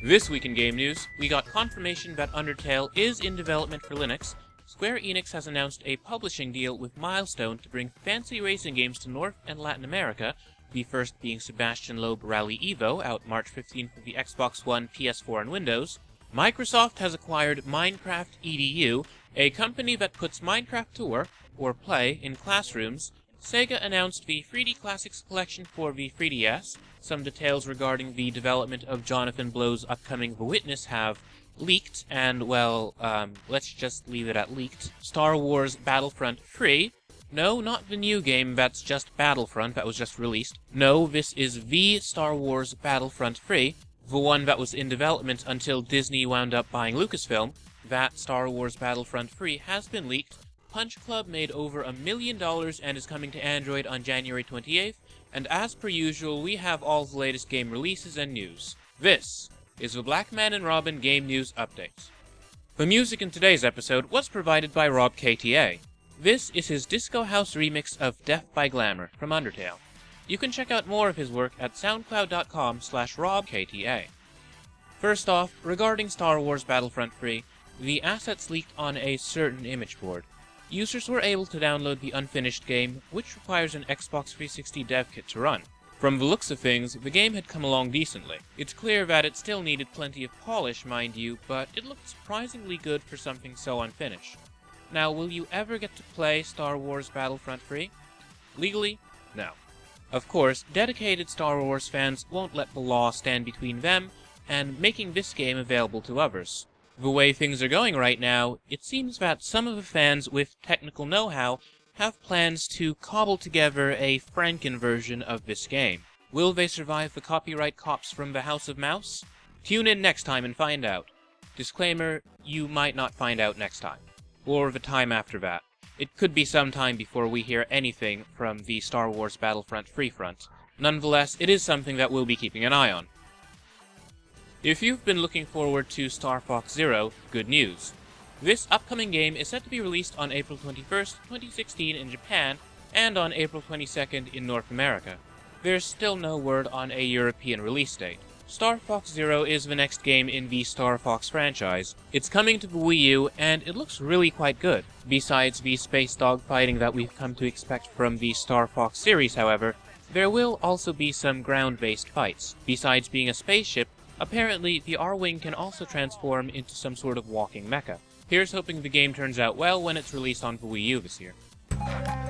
This week in game news, we got confirmation that Undertale is in development for Linux. Square Enix has announced a publishing deal with Milestone to bring fancy racing games to North and Latin America, the first being Sebastian Loeb Rally Evo, out March 15th for the Xbox One, PS4, and Windows. Microsoft has acquired Minecraft EDU, a company that puts Minecraft to work, or play, in classrooms. Sega announced the 3D Classics collection for the 3DS. Some details regarding the development of Jonathan Blow's upcoming The Witness have leaked, and, well, let's just leave it at leaked. Star Wars Battlefront III. No, not the new game that's just Battlefront that was just released. No, this is the Star Wars Battlefront III, the one that was in development until Disney wound up buying Lucasfilm. That Star Wars Battlefront III has been leaked. Punch Club made over $1 million and is coming to Android on January 28th, and as per usual, we have all the latest game releases and news. This is the Blackman and Robin Game News Update. The music in today's episode was provided by Rob KTA. This is his Disco House remix of Death by Glamour from Undertale. You can check out more of his work at soundcloud.com/RobKTA. First off, regarding Star Wars Battlefront 3, the assets leaked on a certain image board. Users were able to download the unfinished game, which requires an Xbox 360 dev kit to run. From the looks of things, the game had come along decently. It's clear that it still needed plenty of polish, mind you, but it looked surprisingly good for something so unfinished. Now, will you ever get to play Star Wars Battlefront 3? Legally, no. Of course, dedicated Star Wars fans won't let the law stand between them and making this game available to others. The way things are going right now, it seems that some of the fans with technical know-how have plans to cobble together a Franken version of this game. Will they survive the copyright cops from the House of Mouse? Tune in next time and find out. Disclaimer, you might not find out next time. Or the time after that. It could be some time before we hear anything from the Star Wars Battlefront 3 front. Nonetheless, it is something that we'll be keeping an eye on. If you've been looking forward to Star Fox Zero, good news. This upcoming game is set to be released on April 21st, 2016 in Japan, and on April 22nd in North America. There's still no word on a European release date. Star Fox Zero is the next game in the Star Fox franchise. It's coming to the Wii U, and it looks really quite good. Besides the space dogfighting that we've come to expect from the Star Fox series, however, there will also be some ground-based fights. Besides being a spaceship, apparently the R-Wing can also transform into some sort of walking mecha. Here's hoping the game turns out well when it's released on the Wii U this year.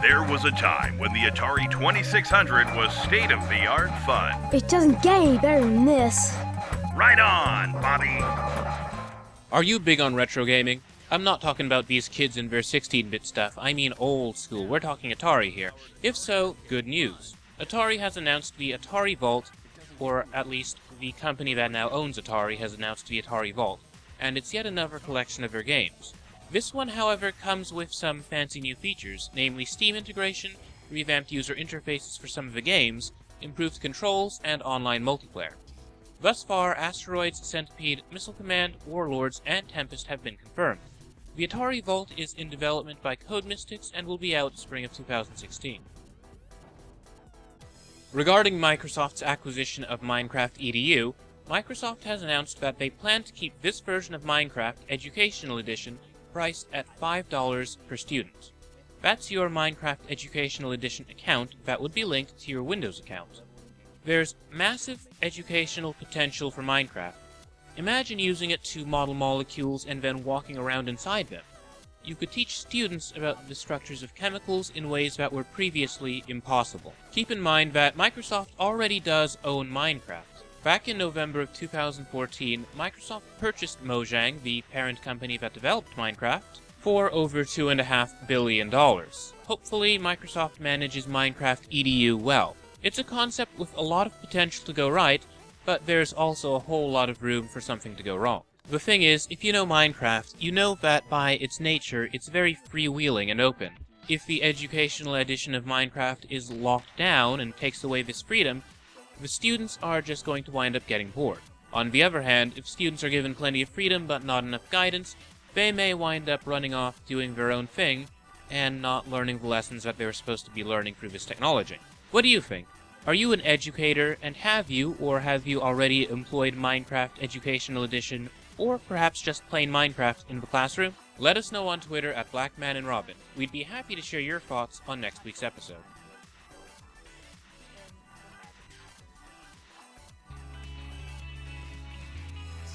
There was a time when the Atari 2600 was state-of-the-art fun. It doesn't get any better than this. Right on, Bobby! Are you big on retro gaming? I'm not talking about these kids and their 16-bit stuff, I mean old school, we're talking Atari here. If so, good news. Atari has announced the Atari Vault, or at least the company that now owns Atari has announced the Atari Vault, and it's yet another collection of their games. This one, however, comes with some fancy new features, namely Steam integration, revamped user interfaces for some of the games, improved controls, and online multiplayer. Thus far, Asteroids, Centipede, Missile Command, Warlords, and Tempest have been confirmed. The Atari Vault is in development by Codemystics and will be out spring of 2016. Regarding Microsoft's acquisition of Minecraft EDU, Microsoft has announced that they plan to keep this version of Minecraft Educational Edition priced at $5 per student. That's your Minecraft Educational Edition account that would be linked to your Windows account. There's massive educational potential for Minecraft. Imagine using it to model molecules and then walking around inside them. You could teach students about the structures of chemicals in ways that were previously impossible. Keep in mind that Microsoft already does own Minecraft. Back in November of 2014, Microsoft purchased Mojang, the parent company that developed Minecraft, for over $2.5 billion. Hopefully, Microsoft manages Minecraft EDU well. It's a concept with a lot of potential to go right, but there's also a whole lot of room for something to go wrong. The thing is, if you know Minecraft, you know that by its nature, it's very freewheeling and open. If the educational edition of Minecraft is locked down and takes away this freedom, the students are just going to wind up getting bored. On the other hand, if students are given plenty of freedom but not enough guidance, they may wind up running off doing their own thing and not learning the lessons that they were supposed to be learning through this technology. What do you think? Are you an educator, and have you already employed Minecraft Educational Edition, or perhaps just plain Minecraft in the classroom? Let us know on Twitter at Blackman and Robin. We'd be happy to share your thoughts on next week's episode.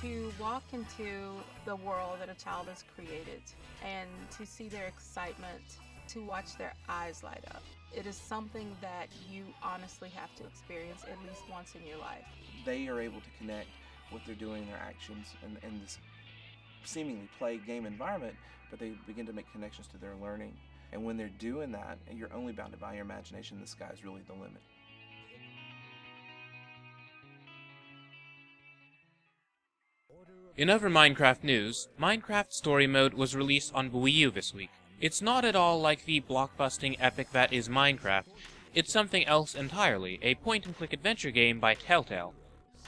To walk into the world that a child has created and to see their excitement, to watch their eyes light up. It is something that you honestly have to experience at least once in your life. They are able to connect what they're doing, their actions, in this seemingly play game environment, but they begin to make connections to their learning. And when they're doing that, and you're only bounded by your imagination, the sky's really the limit. In other Minecraft news, Minecraft Story Mode was released on the Wii U this week. It's not at all like the blockbusting epic that is Minecraft. It's something else entirely, a point-and-click adventure game by Telltale.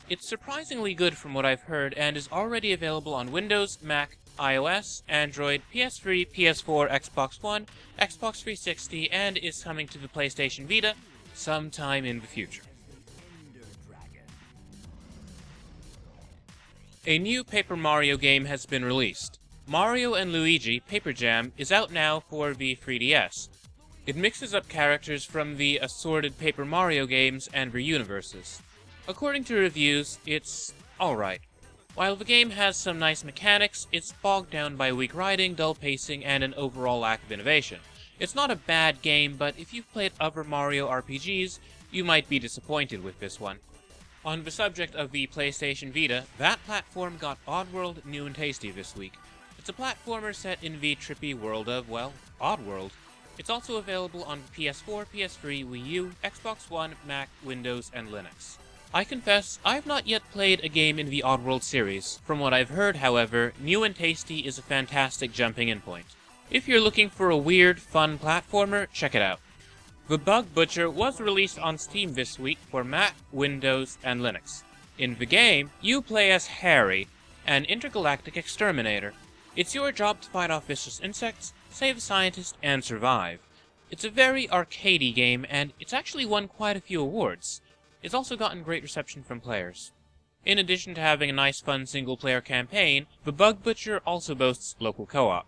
It's surprisingly good from what I've heard, and is already available on Windows, Mac, iOS, Android, PS3, PS4, Xbox One, Xbox 360, and is coming to the PlayStation Vita sometime in the future. A new Paper Mario game has been released. Mario & Luigi Paper Jam is out now for the 3DS. It mixes up characters from the assorted Paper Mario games and their universes. According to reviews, it's alright. While the game has some nice mechanics, it's bogged down by weak writing, dull pacing, and an overall lack of innovation. It's not a bad game, but if you've played other Mario RPGs, you might be disappointed with this one. On the subject of the PlayStation Vita, that platform got Oddworld New and Tasty this week. It's a platformer set in the trippy world of, well, Oddworld. It's also available on PS4, PS3, Wii U, Xbox One, Mac, Windows, and Linux. I confess, I've not yet played a game in the Oddworld series. From what I've heard, however, New and Tasty is a fantastic jumping-in point. If you're looking for a weird, fun platformer, check it out. The Bug Butcher was released on Steam this week for Mac, Windows, and Linux. In the game, you play as Harry, an intergalactic exterminator. It's your job to fight off vicious insects, save a scientist, and survive. It's a very arcadey game, and it's actually won quite a few awards. It's also gotten great reception from players. In addition to having a nice fun single-player campaign, the Bug Butcher also boasts local co-op.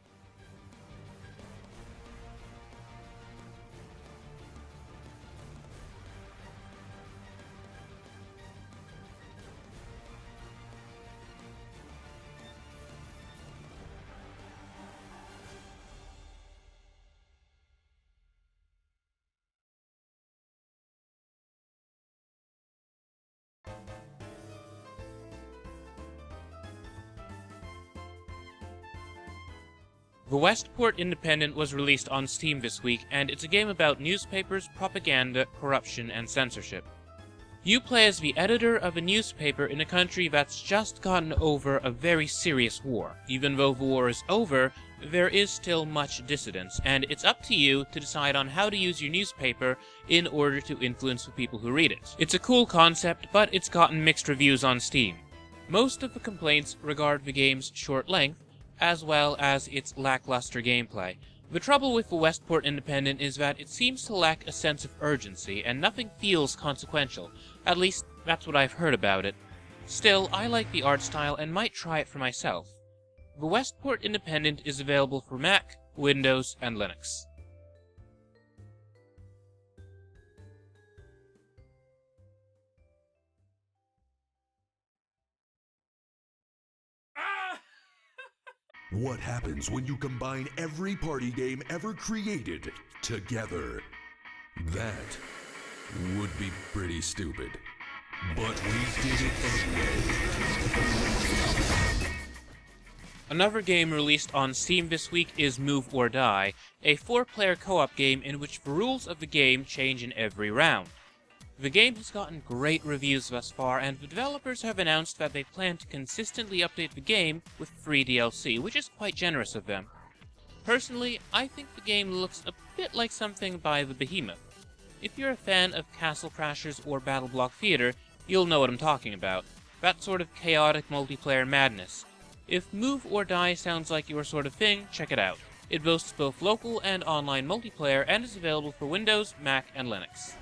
The Westport Independent was released on Steam this week, and it's a game about newspapers, propaganda, corruption, and censorship. You play as the editor of a newspaper in a country that's just gotten over a very serious war. Even though the war is over, there is still much dissidence, and it's up to you to decide on how to use your newspaper in order to influence the people who read it. It's a cool concept, but it's gotten mixed reviews on Steam. Most of the complaints regard the game's short length, as well as its lackluster gameplay. The trouble with the Westport Independent is that it seems to lack a sense of urgency, and nothing feels consequential. At least, that's what I've heard about it. Still, I like the art style and might try it for myself. The Westport Independent is available for Mac, Windows, and Linux. What happens when you combine every party game ever created together? That would be pretty stupid. But we did it anyway. Another game released on Steam this week is Move or Die, a 4-player co-op game in which the rules of the game change in every round. The game has gotten great reviews thus far, and the developers have announced that they plan to consistently update the game with free DLC, which is quite generous of them. Personally, I think the game looks a bit like something by the Behemoth. If you're a fan of Castle Crashers or Battle Block Theater, you'll know what I'm talking about. That sort of chaotic multiplayer madness. If Move or Die sounds like your sort of thing, check it out. It boasts both local and online multiplayer and is available for Windows, Mac, and Linux.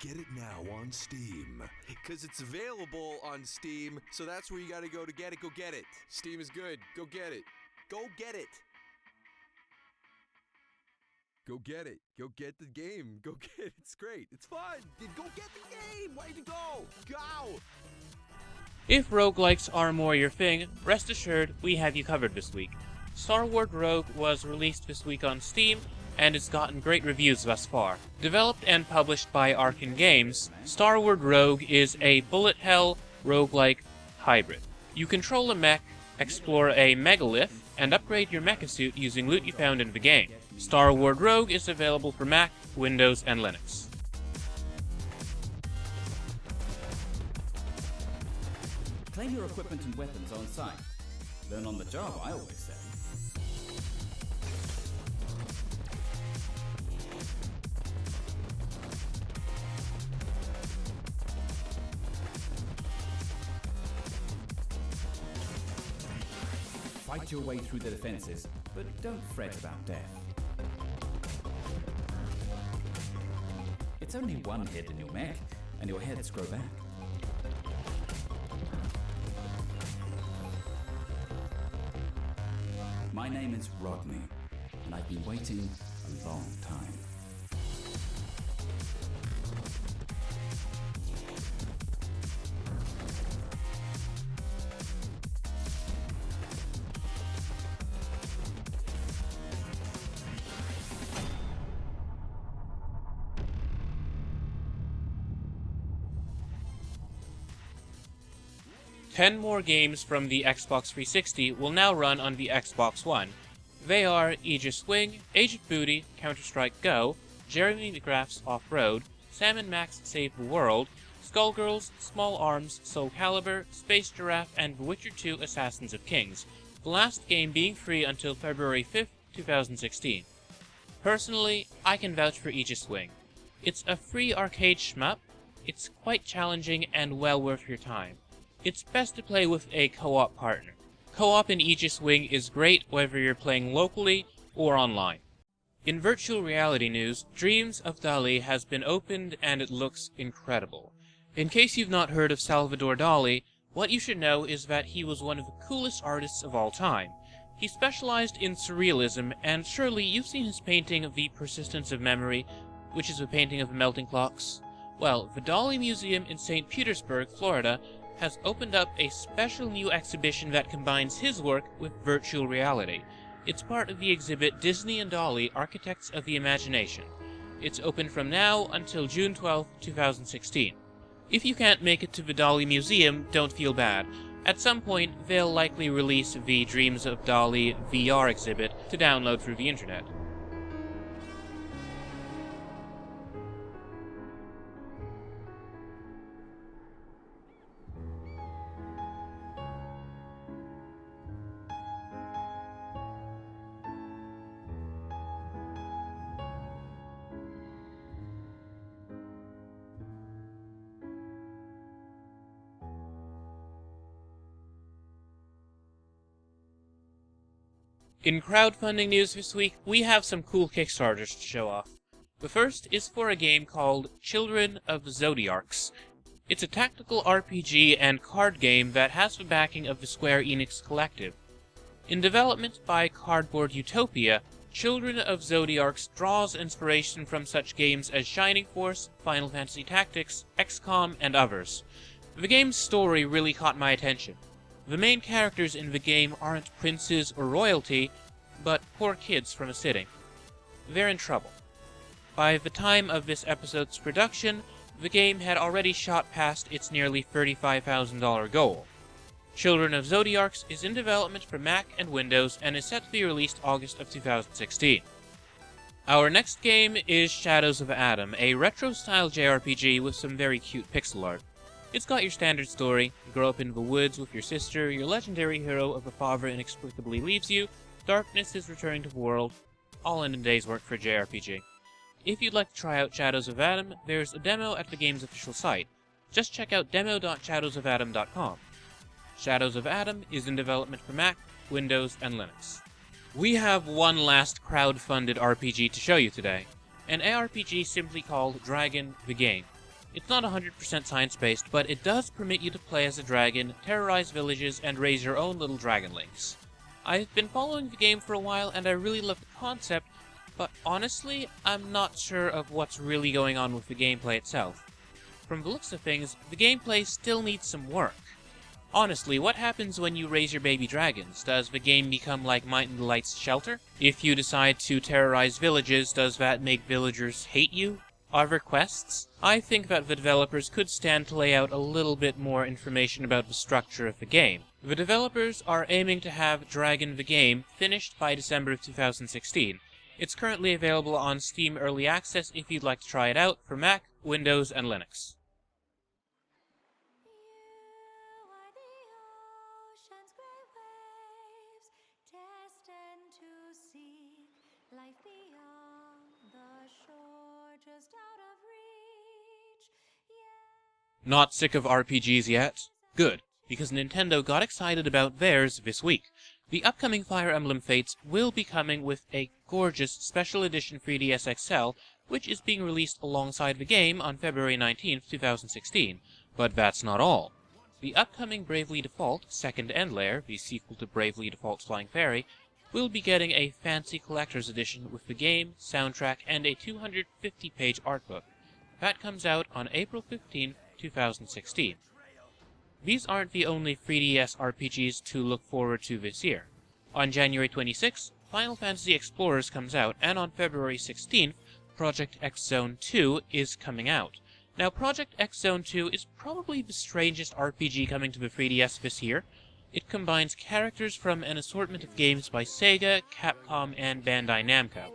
get it now on Steam. Because it's available on Steam, so that's where you gotta go to get it. Go get it. Steam is good. Go get it. Go get it. Go get it. Go get the game. Go get it. It's great. It's fun. Go get the game. Where'd you go? Go! If roguelikes are more your thing, rest assured we have you covered this week. Star Wars Rogue was released this week on Steam, and it's gotten great reviews thus far. Developed and published by Arcan Games, Star Wars Rogue is a bullet hell roguelike hybrid. You control a mech, explore a megalith, and upgrade your mecha suit using loot you found in the game. Star Wars Rogue is available for Mac, Windows, and Linux. Claim your equipment and weapons on site. Learn on the job, I always say. Fight your way through the defenses, but don't fret about death. It's only one head in your mech, and your heads grow back. My name is Rodney, and I've been waiting a long time. Ten more games from the Xbox 360 will now run on the Xbox One. They are Aegis Wing, Agent Booty, Counter-Strike Go, Jeremy McGrath's Off-Road, Sam & Max Save the World, Skullgirls, Small Arms, Soul Calibur, Space Giraffe, and The Witcher 2 Assassins of Kings, the last game being free until February 5th, 2016. Personally, I can vouch for Aegis Wing. It's a free arcade shmup, it's quite challenging and well worth your time. It's best to play with a co-op partner. Co-op in Aegis Wing is great whether you're playing locally or online. In virtual reality news, Dreams of Dali has been opened and it looks incredible. In case you've not heard of Salvador Dali, what you should know is that he was one of the coolest artists of all time. He specialized in surrealism, and surely you've seen his painting of The Persistence of Memory, which is a painting of the melting clocks. Well, the Dali Museum in St. Petersburg, Florida, has opened up a special new exhibition that combines his work with virtual reality. It's part of the exhibit Disney and Dali, Architects of the Imagination. It's open from now until June 12, 2016. If you can't make it to the Dali Museum, don't feel bad. At some point, they'll likely release the Dreams of Dali VR exhibit to download through the internet. In crowdfunding news this week, we have some cool Kickstarters to show off. The first is for a game called Children of Zodiarcs. It's a tactical RPG and card game that has the backing of the Square Enix Collective. In development by Cardboard Utopia, Children of Zodiarcs draws inspiration from such games as Shining Force, Final Fantasy Tactics, XCOM, and others. The game's story really caught my attention. The main characters in the game aren't princes or royalty, but poor kids from a city. They're in trouble. By the time of this episode's production, the game had already shot past its nearly $35,000 goal. Children of Zodiarcs is in development for Mac and Windows and is set to be released August of 2016. Our next game is Shadows of Adam, a retro-style JRPG with some very cute pixel art. It's got your standard story: you grow up in the woods with your sister, your legendary hero of a father inexplicably leaves you, darkness is returning to the world, all in a day's work for a JRPG. If you'd like to try out Shadows of Adam, there's a demo at the game's official site. Just check out demo.shadowsofadam.com. Shadows of Adam is in development for Mac, Windows, and Linux. We have one last crowd-funded RPG to show you today, an ARPG simply called Dragon the Game. It's not 100% science-based, but it does permit you to play as a dragon, terrorize villages, and raise your own little dragonlings. I've been following the game for a while, and I really love the concept, but honestly, I'm not sure of what's really going on with the gameplay itself. From the looks of things, the gameplay still needs some work. Honestly, what happens when you raise your baby dragons? Does the game become like Might and Light's Shelter? If you decide to terrorize villages, does that make villagers hate you? Are there quests? I think that the developers could stand to lay out a little bit more information about the structure of the game. The developers are aiming to have Dragon the Game finished by December of 2016. It's currently available on Steam Early Access if you'd like to try it out for Mac, Windows, and Linux. Not sick of RPGs yet? Good, because Nintendo got excited about theirs this week. The upcoming Fire Emblem Fates will be coming with a gorgeous Special Edition 3DS XL, which is being released alongside the game on February 19th, 2016. But that's not all. The upcoming Bravely Default Second End Layer, the sequel to Bravely Default's Flying Fairy, will be getting a fancy collector's edition with the game, soundtrack, and a 250-page art book. That comes out on April 15th, 2016. These aren't the only 3DS RPGs to look forward to this year. On January 26th, Final Fantasy Explorers comes out, and on February 16th, Project X Zone 2 is coming out. Now, Project X Zone 2 is probably the strangest RPG coming to the 3DS this year. It combines characters from an assortment of games by Sega, Capcom, and Bandai Namco.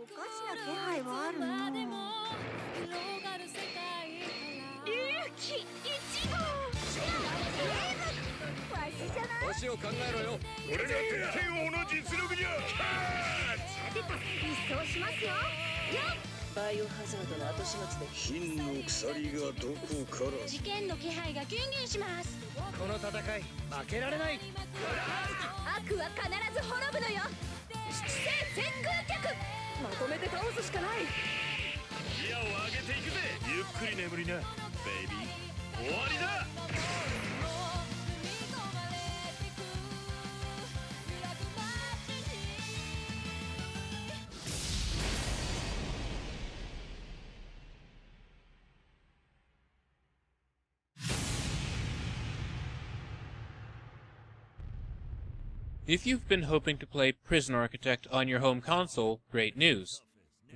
If you've been hoping to play Prison Architect on your home console, great news.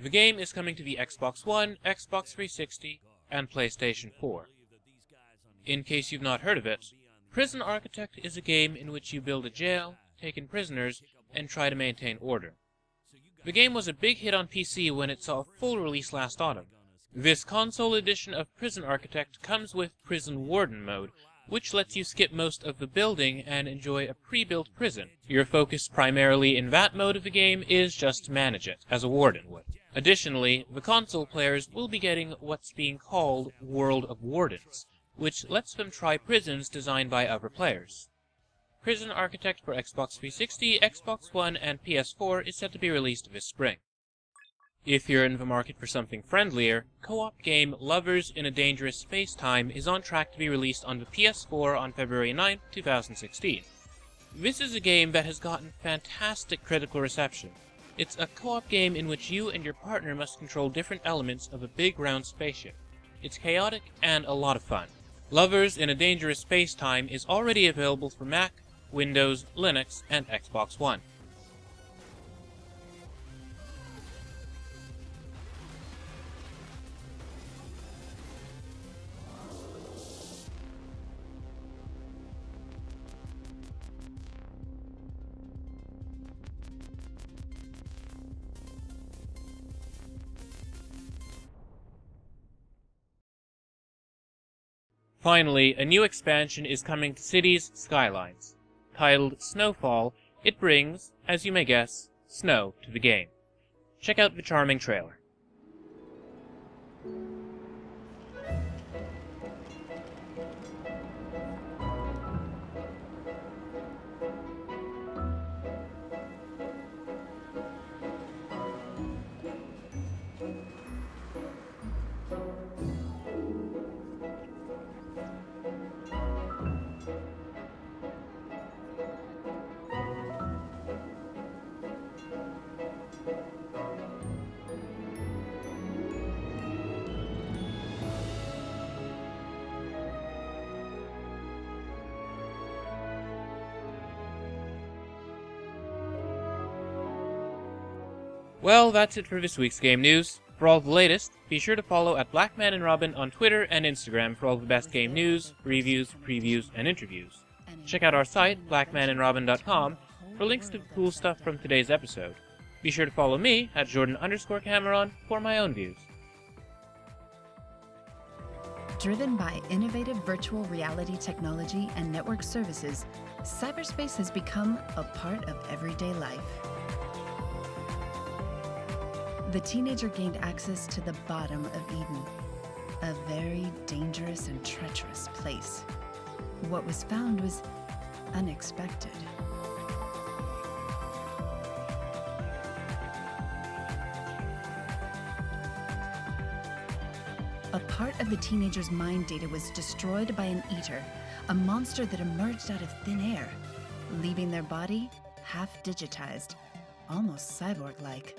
The game is coming to the Xbox One, Xbox 360, and PlayStation 4. In case you've not heard of it, Prison Architect is a game in which you build a jail, take in prisoners, and try to maintain order. The game was a big hit on PC when it saw a full release last autumn. This console edition of Prison Architect comes with Prison Warden mode, which lets you skip most of the building and enjoy a pre-built prison. Your focus primarily in that mode of the game is just to manage it, as a warden would. Additionally, the console players will be getting what's being called World of Wardens, which lets them try prisons designed by other players. Prison Architect for Xbox 360, Xbox One, and PS4 is set to be released this spring. If you're in the market for something friendlier, co-op game Lovers in a Dangerous Space-Time is on track to be released on the PS4 on February 9, 2016. This is a game that has gotten fantastic critical reception. It's a co-op game in which you and your partner must control different elements of a big round spaceship. It's chaotic and a lot of fun. Lovers in a Dangerous Space-Time is already available for Mac, Windows, Linux, and Xbox One. Finally, a new expansion is coming to Cities Skylines. Titled Snowfall, it brings, as you may guess, snow to the game. Check out the charming trailer. Well, that's it for this week's game news. For all the latest, be sure to follow at Blackman and Robin on Twitter and Instagram for all the best game news, reviews, previews, and interviews. Check out our site, blackmanandrobin.com, for links to the cool stuff from today's episode. Be sure to follow me at Jordan_Cameron for my own views. Driven by innovative virtual reality technology and network services, cyberspace has become a part of everyday life. The teenager gained access to the bottom of Eden, a very dangerous and treacherous place. What was found was unexpected. A part of the teenager's mind data was destroyed by an eater, a monster that emerged out of thin air, leaving their body half-digitized, almost cyborg-like.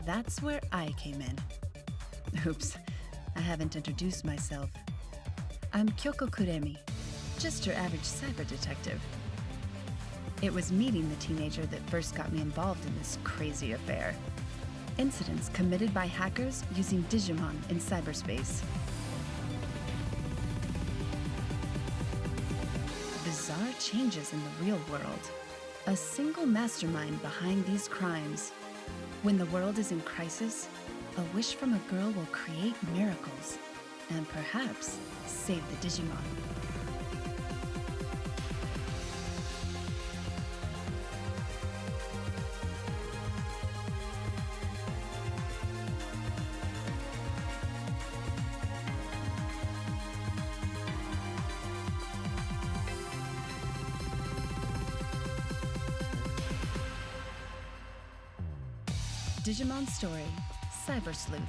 That's where I came in. Oops, I haven't introduced myself. I'm Kyoko Kuremi, just your average cyber detective. It was meeting the teenager that first got me involved in this crazy affair. Incidents committed by hackers using Digimon in cyberspace. Bizarre changes in the real world. A single mastermind behind these crimes. When the world is in crisis, a wish from a girl will create miracles and perhaps save the Digimon. Digimon Story, Cyber Sleuth.